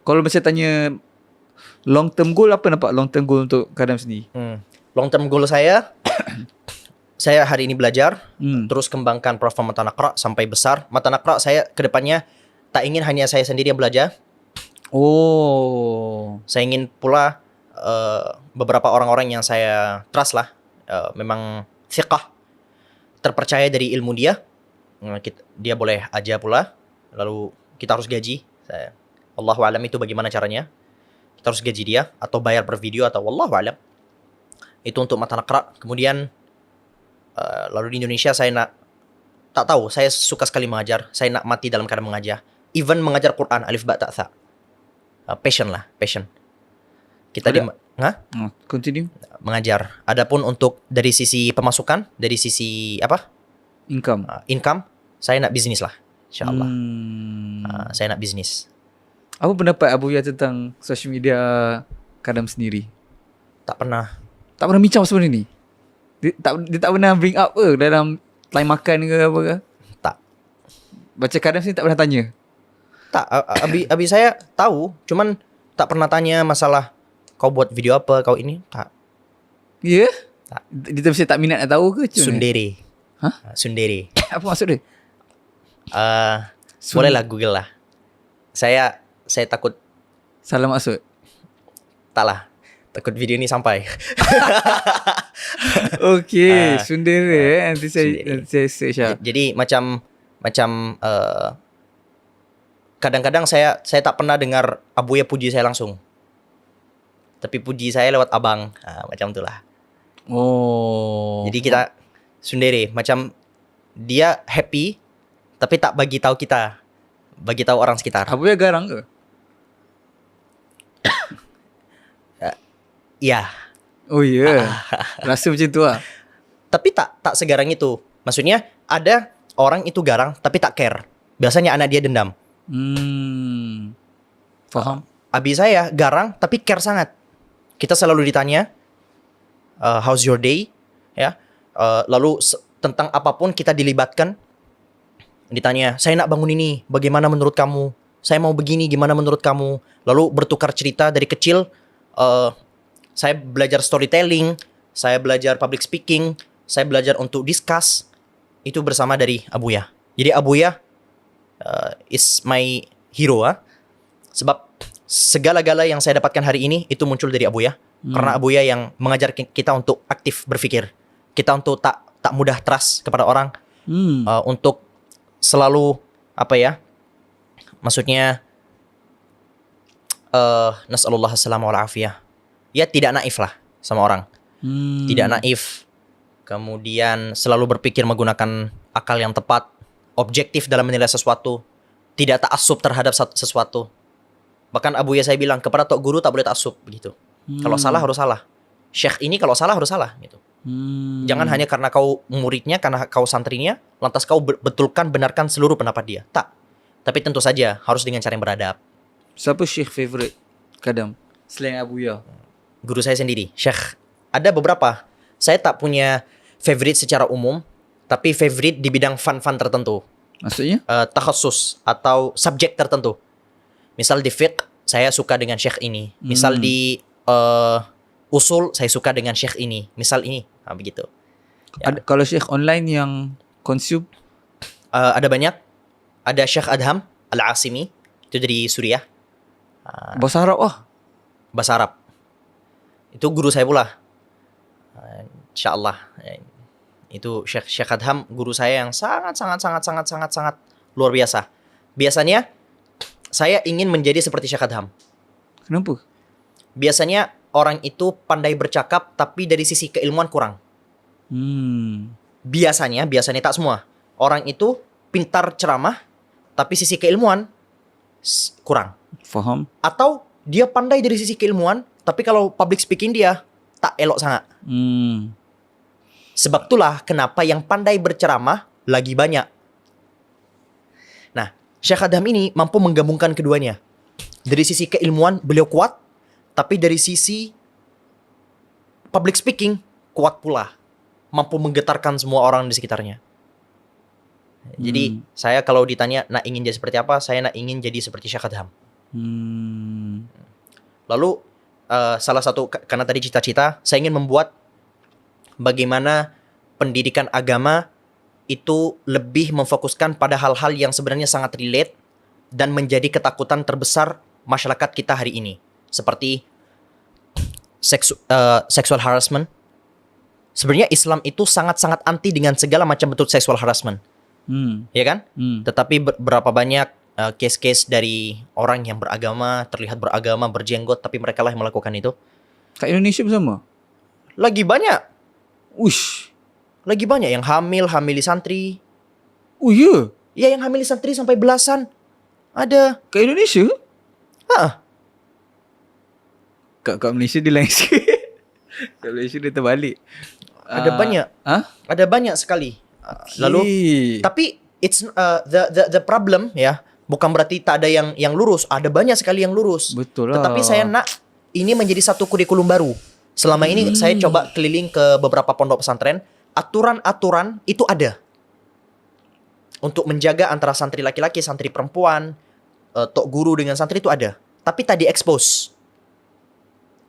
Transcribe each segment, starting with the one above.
Kalau misalnya tanya long term goal, apa nampak long term goal untuk Kadam sendiri? Long term goal saya saya hari ini belajar, terus kembangkan platform Mata Naqra sampai besar. Mata Naqra saya kedepannya tak ingin hanya saya sendiri yang belajar. Saya ingin pula beberapa orang-orang yang saya trust lah, memang thiqah, terpercaya dari ilmu dia. Dia boleh ajar pula, lalu kita harus gaji. Allahu alam itu bagaimana caranya. Kita harus gaji dia atau bayar per video atau wallahu alam. Itu untuk Mata Naqra. Kemudian lalu di Indonesia saya tak tahu, saya suka sekali mengajar. Saya nak mati dalam keadaan mengajar. Even mengajar Quran alif ba ta tha. Passion. Kita continue mengajar. Adapun untuk dari sisi pemasukan, dari sisi income, saya nak bisnis lah, insyaallah. Saya nak bisnis. Apa pendapat Abu Ya tentang social media Kadam sendiri? Tak pernah bincang pasal ni. Dia tak pernah bring up ke dalam line makan ke apa ke? Tak. Baca Kadam sini tak pernah tanya? Tak, abi saya tahu, cuman tak pernah tanya masalah kau buat video apa, kau ini, tak. Ya? Yeah? Tak. Dia mesti tak minat nak tahu ke? Sundere. Hah? Sundere. Apa maksud dia? Bolehlah Google lah. Saya takut. Salah maksud? Tak lah. Takut video ni sampai. Okey, Sundere nanti saya search lah. Jadi macam kadang-kadang saya tak pernah dengar Abuya puji saya langsung. Tapi puji saya lewat abang. Macam itulah. Jadi kita Sundere, macam dia happy tapi tak bagi tahu kita. Bagi tahu orang sekitar. Abuya garang ke? Ya. Oh ya. Rasa macam tu lah. Tapi tak segarang itu. Maksudnya ada orang itu garang tapi tak care. Biasanya anak dia dendam. Faham. Abi saya garang tapi care sangat. Kita selalu ditanya, how's your day? Ya. Lalu tentang apapun kita dilibatkan. Ditanya, saya nak bangun ini, bagaimana menurut kamu? Saya mau begini, gimana menurut kamu? Lalu bertukar cerita dari kecil. Saya belajar storytelling, saya belajar public speaking, saya belajar untuk discuss. Itu bersama dari Abuya. Jadi Abuya is my hero. Sebab segala-gala yang saya dapatkan hari ini itu muncul dari Abuya. Karena Abuya yang mengajar kita untuk aktif berpikir. Kita untuk tak mudah trust kepada orang. Untuk selalu maksudnya nas'alullah as-salamah wal afiyah. Ya tidak naif lah sama orang. Tidak naif. Kemudian selalu berpikir menggunakan akal yang tepat, objektif dalam menilai sesuatu, tidak ta'assub terhadap sesuatu. Bahkan Abuya saya bilang, kepada tok guru tak boleh ta'assub begitu. Kalau salah harus salah. Syekh ini kalau salah harus salah gitu. Jangan hanya karena kau muridnya, karena kau santrinya, lantas kau benarkan seluruh pendapat dia. Tak. Tapi tentu saja harus dengan cara yang beradab. Siapa syekh favorite Kadam selain Abuya? Guru saya sendiri, Syekh. Ada beberapa. Saya tak punya favorite secara umum, tapi favorite di bidang fun tertentu. Maksudnya? Takhasus atau subjek tertentu. Misal di fiqh, saya suka dengan syekh ini. Misal di usul, saya suka dengan syekh ini. Misal ini, begitu. Ya. Kalau syekh online yang consume? Ada banyak. Ada Syekh Adham Al-Asimi, itu dari Suriah. Bahasa Arab Bahasa Arab. Itu guru saya pula. InsyaAllah. Itu Syekh Adham, guru saya yang sangat luar biasa. Biasanya saya ingin menjadi seperti Syekh Adham. Kenapa? Biasanya orang itu pandai bercakap tapi dari sisi keilmuan kurang. Biasanya tak semua. Orang itu pintar ceramah tapi sisi keilmuan kurang. Faham. Atau dia pandai dari sisi keilmuan tapi kalau public speaking dia tak elok sangat. Sebab itulah kenapa yang pandai berceramah lagi banyak. Nah, Syekh Adham ini mampu menggabungkan keduanya. Dari sisi keilmuan beliau kuat, tapi dari sisi public speaking kuat pula. Mampu menggetarkan semua orang di sekitarnya. Jadi saya kalau ditanya nak ingin jadi seperti apa, saya nak ingin jadi seperti Syekh Adham. Lalu salah satu karena tadi cita-cita, saya ingin membuat bagaimana pendidikan agama itu lebih memfokuskan pada hal-hal yang sebenarnya sangat relate dan menjadi ketakutan terbesar masyarakat kita hari ini. Seperti sexual harassment. Sebenarnya Islam itu sangat-sangat anti dengan segala macam bentuk sexual harassment. Ya kan? Tetapi berapa banyak case-case dari orang yang beragama, terlihat beragama, berjenggot, tapi mereka lah yang melakukan itu. Kat Indonesia pun sama. Lagi banyak. Uish. Lagi banyak yang hamili santri. Oh ya. Ya, yang hamili santri sampai belasan. Ada. Kat Indonesia? Hah. Kat Malaysia dia lain sikit. Kat Malaysia dia terbalik. Ada banyak. Hah? Ada banyak sekali. Lalu tapi it's the problem ya, bukan berarti tak ada yang lurus, ada banyak sekali yang lurus. Betul lah. Tetapi saya nak ini menjadi satu kurikulum baru. Selama ini saya coba keliling ke beberapa pondok pesantren, aturan-aturan itu ada. Untuk menjaga antara santri laki-laki, santri perempuan, tok guru dengan santri itu ada. Tapi tadi expose.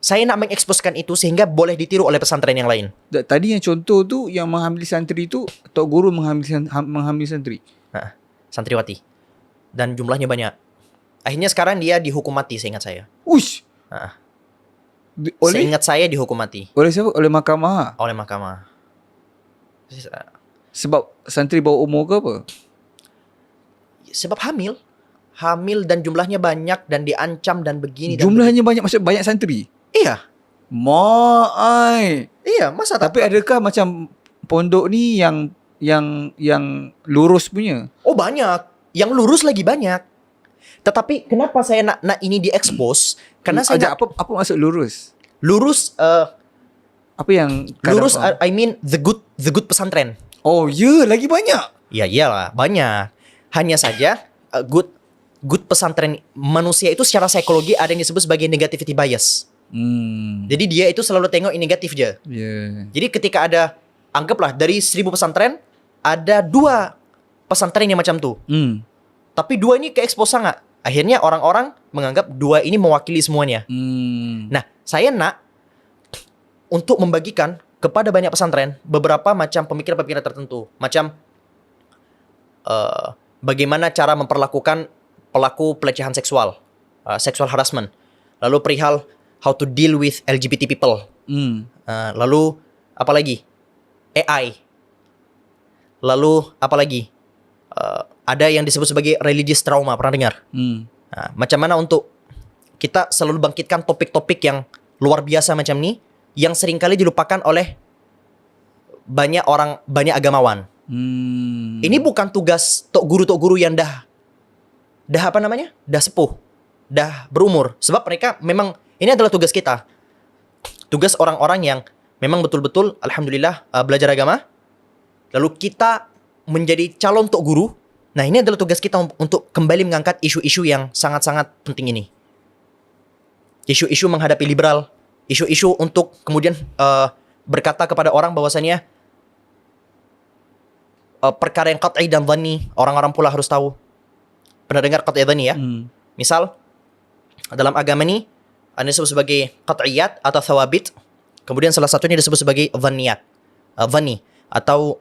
Saya nak mengeksposkan itu sehingga boleh ditiru oleh pesantren yang lain. Tadi yang contoh tu yang menghamili santri tu, tok guru menghamili santri. Nah, santriwati. Dan jumlahnya banyak. Akhirnya sekarang dia dihukum mati, seingat saya. Uish. Nah, Oleh seingat saya dihukum mati oleh siapa? Oleh mahkamah. oleh mahkamah. Sebab santri bawah umur ke apa? Sebab hamil dan jumlahnya banyak dan diancam dan begini. Jumlahnya banyak, maksud banyak santri. Iya, iya, masa tak? Tapi adakah macam pondok ni yang lurus punya? Oh, banyak. Yang lurus lagi banyak. Tetapi kenapa saya nak ini diekspos? Karena saya apa maksud lurus? lurus Apa yang lurus apa? I mean the good pesantren. Oh, ya, lagi banyak. Ya iyalah, banyak. Hanya saja good pesantren manusia itu secara psikologi ada yang disebut sebagai negativity bias. Jadi dia itu selalu tengok yang negatif aja. Yeah. Jadi ketika ada, anggaplah dari 1000 pesantren ada 2 pesantren yang macam tuh. Tapi 2 ini ke-expose sangat. Akhirnya orang-orang menganggap 2 ini mewakili semuanya. Nah, saya nak untuk membagikan kepada banyak pesantren beberapa macam pemikiran-pemikiran tertentu. Macam bagaimana cara memperlakukan pelaku pelecehan seksual, sexual harassment. Lalu perihal how to deal with LGBT people. Lalu apa lagi? AI. Lalu apa lagi? Ada yang disebut sebagai religious trauma, pernah dengar? Nah, macam mana untuk kita selalu bangkitkan topik-topik yang luar biasa macam ni, yang seringkali dilupakan oleh banyak orang, banyak agamawan. Ini bukan tugas tok guru yang dah apa namanya? Dah sepuh, dah berumur. Sebab mereka memang, ini adalah tugas kita. Tugas orang-orang yang memang betul-betul alhamdulillah belajar agama. Lalu kita menjadi calon tok guru. Nah, ini adalah tugas kita untuk kembali mengangkat isu-isu yang sangat-sangat penting ini. Isu-isu menghadapi liberal, isu-isu untuk kemudian berkata kepada orang bahwasannya perkara yang qat'i dan dhanni, orang-orang pula harus tahu. Pernah dengar qat'i dhanni ya? Misal dalam agama ini ada disebut sebagai qat'iyat atau thawabit. Kemudian salah satunya disebut sebagai dhanniyat, dhanni atau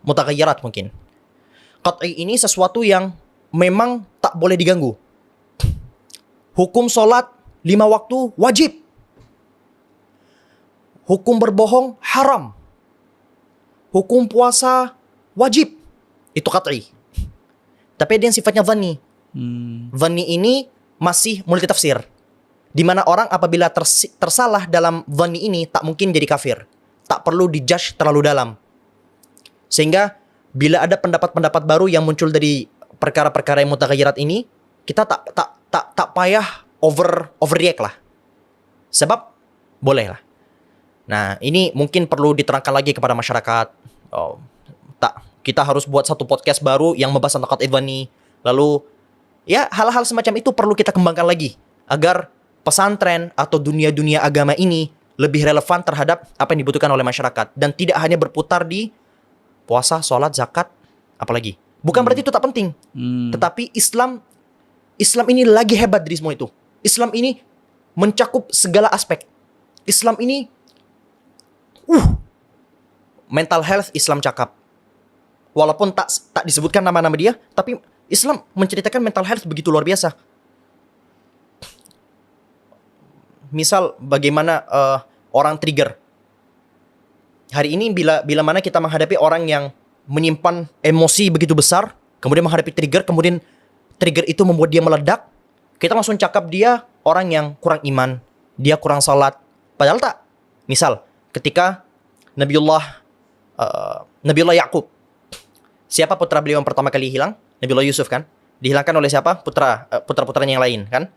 mutaghayyirat mungkin. Qat'i ini sesuatu yang memang tak boleh diganggu. Hukum solat 5 waktu wajib. Hukum berbohong haram. Hukum puasa wajib. Itu qat'i. Tapi ada yang sifatnya dhanni. Dhanni ini masih multitafsir. Di mana orang apabila tersalah dalam dhanni ini tak mungkin jadi kafir. Tak perlu dijudge terlalu dalam. Sehingga bila ada pendapat-pendapat baru yang muncul dari perkara-perkara yang mutaghayyirat ini, kita tak payah overreact lah. Sebab boleh lah. Nah, ini mungkin perlu diterangkan lagi kepada masyarakat. Kita harus buat satu podcast baru yang membahas tentang qat'i dhanni. Lalu ya hal-hal semacam itu perlu kita kembangkan lagi agar pesantren atau dunia-dunia agama ini lebih relevan terhadap apa yang dibutuhkan oleh masyarakat dan tidak hanya berputar di puasa, sholat, zakat, apalagi. Bukan berarti itu tak penting. Tetapi Islam ini lagi hebat dari semua itu. Islam ini mencakup segala aspek. Islam ini mental health Islam cakap. Walaupun tak disebutkan nama-nama dia, tapi Islam menceritakan mental health begitu luar biasa. Misal bagaimana orang trigger. Hari ini bila mana kita menghadapi orang yang menyimpan emosi begitu besar, kemudian menghadapi trigger, kemudian trigger itu membuat dia meledak, kita langsung cakap dia orang yang kurang iman, dia kurang salat. Padahal tak. Misal, ketika Nabiullah Yakub, siapa putra beliau yang pertama kali hilang? Nabiullah Yusuf kan? Dihilangkan oleh siapa? Putra-putranya yang lain kan?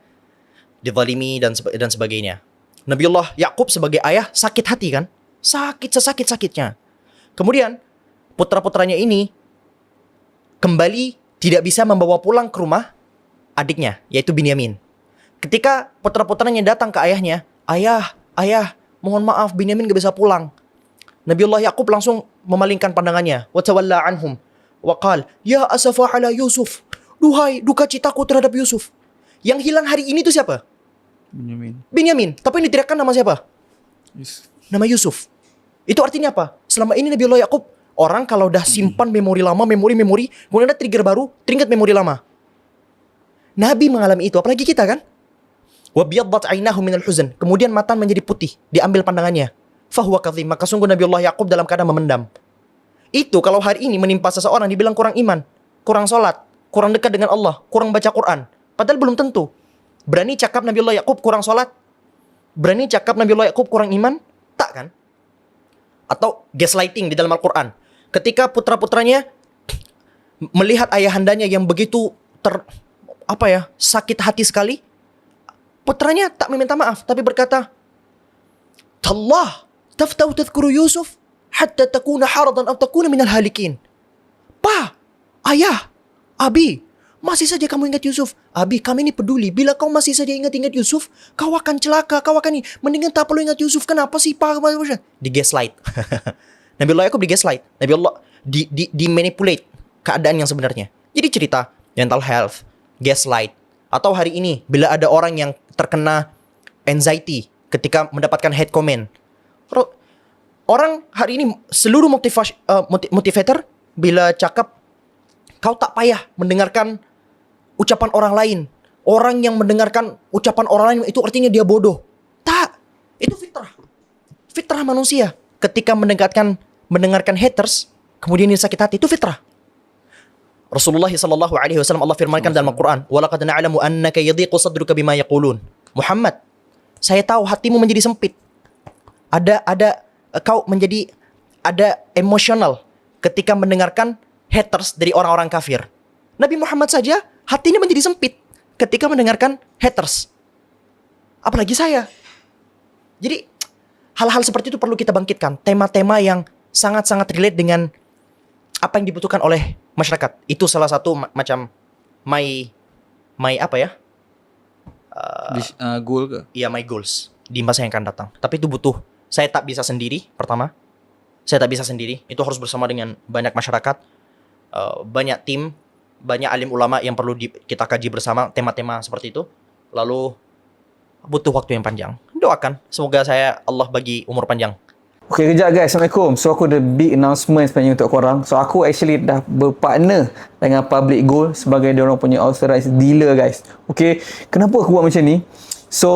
Dizalimi dan sebagainya. Nabiullah Yakub sebagai ayah sakit hati kan? Sakit sesakit-sakitnya. Kemudian putra-putranya ini kembali tidak bisa membawa pulang ke rumah adiknya, yaitu Binyamin. Ketika putra-putranya datang ke ayahnya, ayah, mohon maaf Binyamin gak bisa pulang. Nabiullah Yakub langsung memalingkan pandangannya. Wa tawalla anhum. Wa qal, ya asafa ala Yusuf. Duhai duka citaku terhadap Yusuf. Yang hilang hari ini itu siapa? Binyamin. Tapi yang diteriakkan nama siapa? Nama Yusuf. Itu artinya apa? Selama ini Nabiullah Yakub, orang kalau dah simpan memori lama, memori, kemudian ada trigger baru, teringat memori lama. Nabi mengalami itu, apalagi kita kan? Wa biyaddat ainahu minal huzn. Kemudian mata menjadi putih, diambil pandangannya. Fahuwa kadhim, maka sungguh Nabiullah Yakub dalam keadaan memendam. Itu kalau hari ini menimpa seseorang dibilang kurang iman, kurang salat, kurang dekat dengan Allah, kurang baca Quran. Padahal belum tentu. Berani cakap Nabiullah Yakub kurang salat? Berani cakap Nabiullah Yakub kurang iman? Tak kan? Atau gaslighting di dalam Al-Quran. Ketika putra-putranya melihat ayahandanya yang begitu sakit hati sekali, putranya tak meminta maaf, tapi berkata, Tallah, taftau tadhkuru Yusuf, hatta takuna haradan atau takuna minal halikin. Pa, ayah, abi, masih saja kamu ingat Yusuf. Abi, kami ini peduli. Bila kau masih saja ingat-ingat Yusuf, kau akan celaka, kau akan ini. Mendingan tak perlu ingat Yusuf. Kenapa sih, Pak? Di gaslight. Nabiullah Yakub di gaslight. Nabiullah di manipulate keadaan yang sebenarnya. Jadi cerita mental health, gaslight. Atau hari ini, bila ada orang yang terkena anxiety ketika mendapatkan hate comment. Orang hari ini, seluruh motivator, bila cakap, kau tak payah mendengarkan ucapan orang lain. Orang yang mendengarkan ucapan orang lain itu artinya dia bodoh. Tak. Itu fitrah. Fitrah manusia. Ketika mendengarkan haters, kemudian dia sakit hati, itu fitrah. Rasulullah SAW Allah firmankan dalam Al-Quran, "Walaqad na'lamu annaka yadhiqu sadruka bima yaqulun." Muhammad, saya tahu hatimu menjadi sempit. Kau menjadi ada emosional ketika mendengarkan haters dari orang-orang kafir. Nabi Muhammad saja hatinya menjadi sempit ketika mendengarkan haters. Apalagi saya. Jadi hal-hal seperti itu perlu kita bangkitkan. Tema-tema yang sangat-sangat relate dengan apa yang dibutuhkan oleh masyarakat. Itu salah satu macam goal ke? Iya, my goals di masa yang akan datang. Tapi itu butuh. Saya tak bisa sendiri, pertama. Saya tak bisa sendiri. Itu harus bersama dengan banyak masyarakat, banyak tim, banyak alim ulama yang perlu kita kaji bersama tema-tema seperti itu. Lalu butuh waktu yang panjang. Doakan semoga Allah bagi umur panjang. Okay, kejap guys. Assalamualaikum. So, aku ada big announcement sebenarnya untuk korang. So, aku actually dah berpartner dengan Public Gold sebagai diorang punya authorized dealer guys. Okay, kenapa aku buat macam ni? So,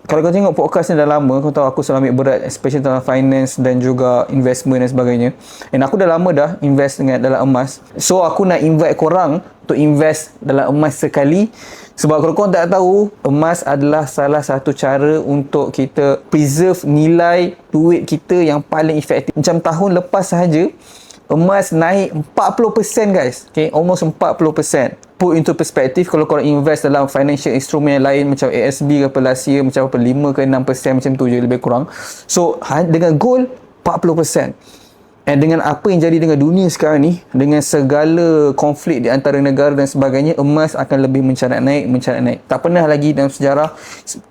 kalau kau tengok podcast ni dah lama, kau tahu aku selalu ambil berat, especially tentang finance dan juga investment dan sebagainya. And aku dah lama dah invest dalam emas. So, aku nak invite korang untuk invest dalam emas sekali. Sebab kalau korang tak tahu, emas adalah salah satu cara untuk kita preserve nilai duit kita yang paling efektif. Macam tahun lepas sahaja, emas naik 40% guys. Okay, almost 40%. Put into perspective, kalau korang invest dalam financial instrument yang lain macam ASB ke last year, macam 5 ke 6% macam tu je lebih kurang. So, dengan gold 40%. And dengan apa yang jadi dengan dunia sekarang ni, dengan segala konflik di antara negara dan sebagainya, emas akan lebih mencarat naik. Tak pernah lagi dalam sejarah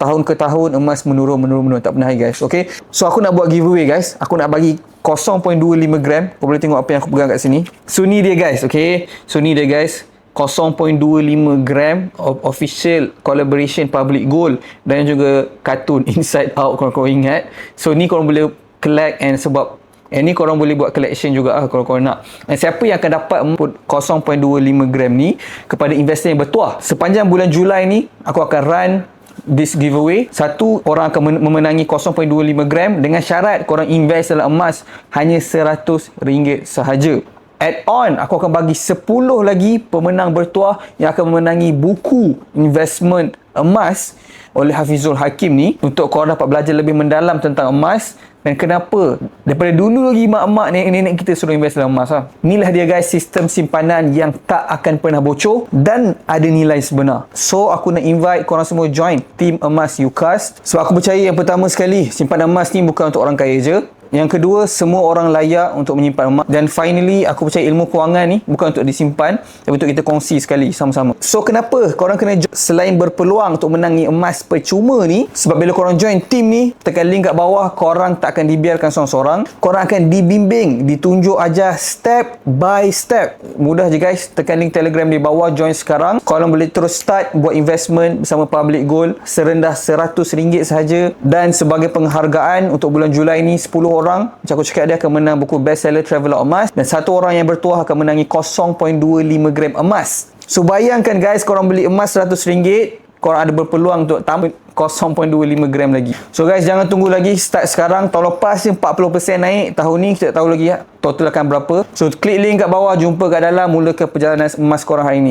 tahun ke tahun emas menurun. Tak pernah lagi guys. Okay, so aku nak buat giveaway guys. Aku nak bagi 0.25 gram. Kau boleh tengok apa yang aku pegang kat sini. So ni dia guys. Okay, so ni dia guys, 0.25 gram of official collaboration public gold dan juga kartun Inside Out korang ingat. So ni korang boleh collect, and sebab ni korang boleh buat collection juga kalau korang nak. Dan siapa yang akan dapat 0.25 gram ni kepada investor yang bertuah, sepanjang bulan Julai ni aku akan run this giveaway. Satu orang akan memenangi 0.25 gram dengan syarat korang invest dalam emas hanya RM100 sahaja. Add on, aku akan bagi 10 lagi pemenang bertuah yang akan memenangi buku investment emas oleh Hafizul Hakim ni, untuk korang dapat belajar lebih mendalam tentang emas dan kenapa daripada dulu lagi mak-mak, nenek-nenek kita suruh invest dalam emas lah. Inilah dia guys, sistem simpanan yang tak akan pernah bocor dan ada nilai sebenar. So aku nak invite korang semua join Team Emas UCAS. Sebab aku percaya yang pertama sekali, simpanan emas ni bukan untuk orang kaya je. Yang kedua, semua orang layak untuk menyimpan emas. Dan finally, aku percaya ilmu kewangan ni bukan untuk disimpan, tapi untuk kita kongsi sekali sama-sama. So kenapa korang kena selain berpeluang untuk menangi emas percuma ni, sebab bila korang join team ni, tekan link kat bawah, korang tak akan dibiarkan seorang-seorang. Korang akan dibimbing, ditunjuk ajar step by step. Mudah je guys, tekan link Telegram di bawah, join sekarang. Korang boleh terus start buat investment bersama Public Gold serendah RM100 sahaja. Dan sebagai penghargaan untuk bulan Julai ni, 10 orang, macam aku cakap, dia akan menang buku bestseller Traveller Emas, dan satu orang yang bertuah akan menangi 0.25 gram emas. So bayangkan guys, korang beli emas RM100, korang ada berpeluang untuk tambah 0.25 gram lagi. So guys, jangan tunggu lagi, start sekarang. Tahun lepas je 40% naik, tahun ni kita tak tahu lagi total akan berapa. So klik link kat bawah, jumpa kat dalam, mulakan perjalanan emas korang hari ni.